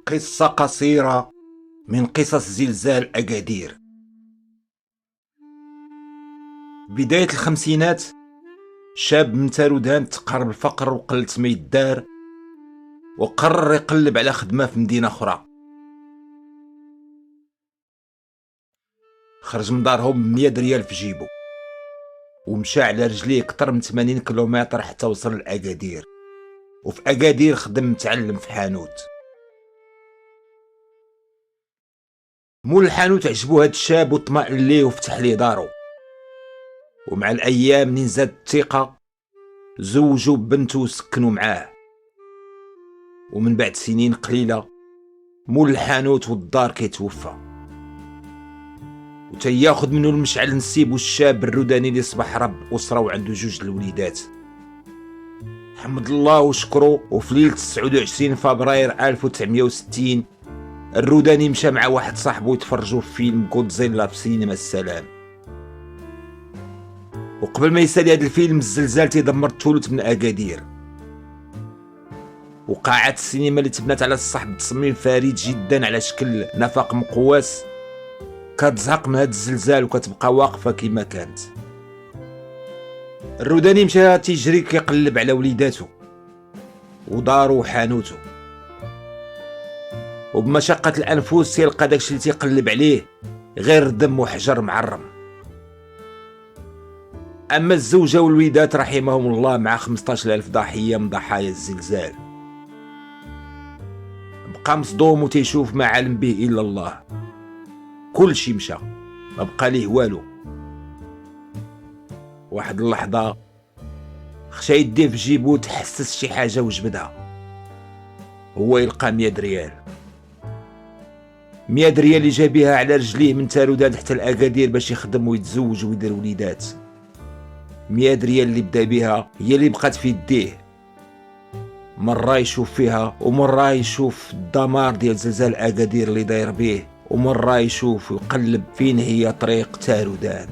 قصة قصيرة من قصص زلزال أكادير. بداية الخمسينات، شاب من تارودان تقرب الفقر وقلت ما يدار، وقرر يقلب على خدمة في مدينة أخرى. خرج من دارهم ب100 ريال في جيبو، ومشى على رجليه كتر من 80 كيلومتر حتى وصل لأكادير. وفي أكادير خدم متعلم في حانوت. مول الحانوت عجبو هاد الشاب وطمأن ليه وفتح ليه دارو. ومع الأيام منين زاد الثقة زوجو بنته وسكنوا معاه. ومن بعد سنين قليلة مول الحانوت والدار كيتوفى، وتياخد منه المشعل نسيبو الشاب الروداني اللي صبح رب أسرة وعنده 2 الوليدات. حمد الله وشكرو. وفي ليلة 29 فبراير 1960 الروداني مشى مع واحد صاحبو يتفرجوا في فيلم غودزيلا في سينما السلام. وقبل ما يسالي هذا الفيلم الزلزال تيدمر الثلث من أكادير. وقاعة السينما اللي تبنات على الصح بتصميم فريد جدا على شكل نفق مقواس كتزهق من هذا الزلزال وكتبقى واقفة كما كانت. الروداني مشى تيجري كيقلب على وليداتو ودارو وحانوتو، وبمشقة الأنفس تيلقى داكشي اللي تيقلب عليه غير دم وحجر معرم. أما الزوجة والوليدات رحمهم الله مع 15,000 ضحية من ضحايا الزلزال. بقى مصدوم وتيشوف ما علم به إلا الله. كل شي مشى، ما بقى ليه والو. واحد اللحظة خشى يديه في جيبو تحسس شي حاجة وجبدها. هو يلقى 100 ريال. 100 ريال اللي جابيها على رجليه من تارودان حتى الأكادير باش يخدم ويتزوج ويدير وليدات. 100 ريال اللي بدا بها هي اللي بقات في يديه. مرة يشوف فيها، ومرة يشوف الدمار ديال زلزال أكادير اللي داير بيه، ومرة يشوف ويقلب فين هي طريق تارودان.